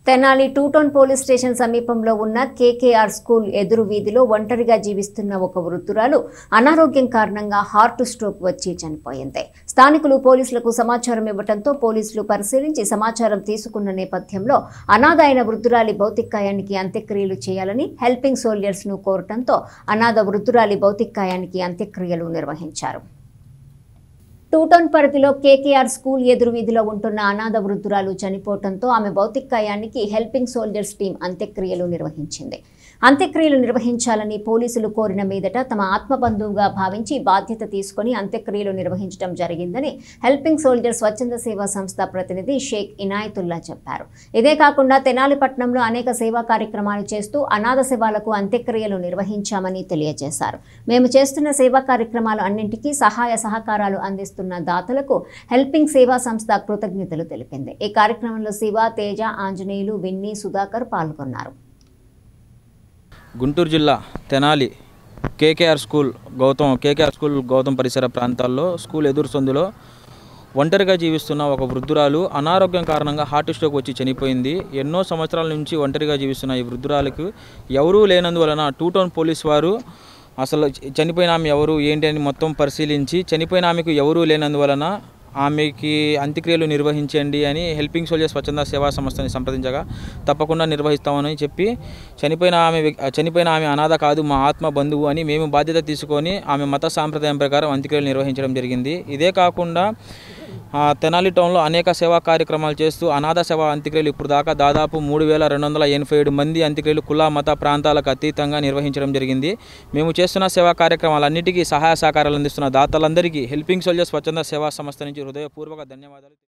Tenali two town police station సమీపంలో ఉన్న KKR school ఎదురు వీధిలో ఒంటరిగా జీవిస్తున్న ఒక వృద్ధురాలు అనారోగ్యం కారణంగా హార్ట్ స్ట్రోక్ వచ్చి చనిపోయింది. స్థానికులు పోలీసులకు సమాచారం ఇవ్వడంతో పోలీసులు పరిశీలించి సమాచారం తీసుకున్న నేపథ్యంలో అనాథ అయిన వృద్ధురాలి భౌతికాయానికి అంత్యక్రియలు చేయాలని హెల్పింగ్ సోల్జర్స్ ను కోరటంతో అనాథ వృద్ధురాలి భౌతికాయానికి అంత్యక్రియలు నిర్వహించారు. టూ టౌన్ పరిధిలో కేకేఆర్ స్కూల్ ఎదురు వీధిలో ఉంటున్న అనాథ వృద్ధురాలు చనిపోవడంతో ఆమె భౌతికాయానికి హెల్పింగ్ సోల్జర్స్ టీం అంత్యక్రియలు నిర్వహించింది. అంత్యక్రియలు నిర్వహించాలని పోలీసులు కోరిన మీదట తమ ఆత్మబంధువుగా భావించి బాధ్యత తీసుకుని అంత్యక్రియలు నిర్వహించడం జరిగిందని హెల్పింగ్ సోల్జర్స్ స్వచ్ఛంద సేవా సంస్థ ప్రతినిధి షేక్ ఇనాయతుల్లా చెప్పారు. ఇదే కాకుండా తెనాలి పట్టణంలో అనేక సేవా కార్యక్రమాలు చేస్తూ అనాథ శవాలకు అంత్యక్రియలు నిర్వహించామని తెలియజేశారు. మేము చేస్తున్న సేవా కార్యక్రమాలు అన్నింటికీ సహాయ సహకారాలు అందిస్తున్న దాతలకు హెల్పింగ్ సేవా సంస్థ కృతజ్ఞతలు తెలిపింది. ఈ కార్యక్రమంలో శివ, తేజ, ఆంజనేయులు, విన్నీ, సుధాకర్ పాల్గొన్నారు. గుంటూరు జిల్లా తెనాలి కేకేఆర్ స్కూల్ గౌతమ్ పరిసర ప్రాంతాల్లో స్కూల్ ఎదురు సందులో ఒంటరిగా జీవిస్తున్న ఒక వృద్ధురాలు అనారోగ్యం కారణంగా హార్ట్ స్ట్రోక్ వచ్చి చనిపోయింది. ఎన్నో సంవత్సరాల నుంచి ఒంటరిగా జీవిస్తున్న ఈ వృద్ధురాలకు ఎవరూ లేనందువలన టూ టౌన్ పోలీస్ వారు అసలు చనిపోయిన ఆమె ఎవరు ఏంటి అని మొత్తం పరిశీలించి చనిపోయిన ఆమెకు ఎవరూ లేనందువలన ఆమెకి అంత్యక్రియలు నిర్వహించండి అని హెల్పింగ్ సోల్జర్స్ స్వచ్ఛంద సేవా సంస్థని సంప్రదించగా తప్పకుండా నిర్వహిస్తామని చెప్పి చనిపోయిన ఆమె అనాథ కాదు, మా ఆత్మ బంధువు అని మేము బాధ్యత తీసుకొని ఆమె మత సాంప్రదాయం ప్రకారం అంత్యక్రియలు నిర్వహించడం జరిగింది. ఇదే కాకుండా తెనాలి టౌన్లో అనేక సేవా కార్యక్రమాలు చేస్తూ అనాథ సేవా అంత్యక్రియలు ఇప్పుడు దాకా దాదాపు 3287 మంది అంత్యక్రియలు కుల మత ప్రాంతాలకు అతీతంగా నిర్వహించడం జరిగింది. మేము చేస్తున్న సేవా కార్యక్రమాలన్నిటికీ సహాయ సహకారాలు అందిస్తున్న దాతలందరికీ హెల్పింగ్ సోల్జర్స్ స్వచ్ఛంద సేవా సంస్థ నుంచి హృదయపూర్వక ధన్యవాదాలు.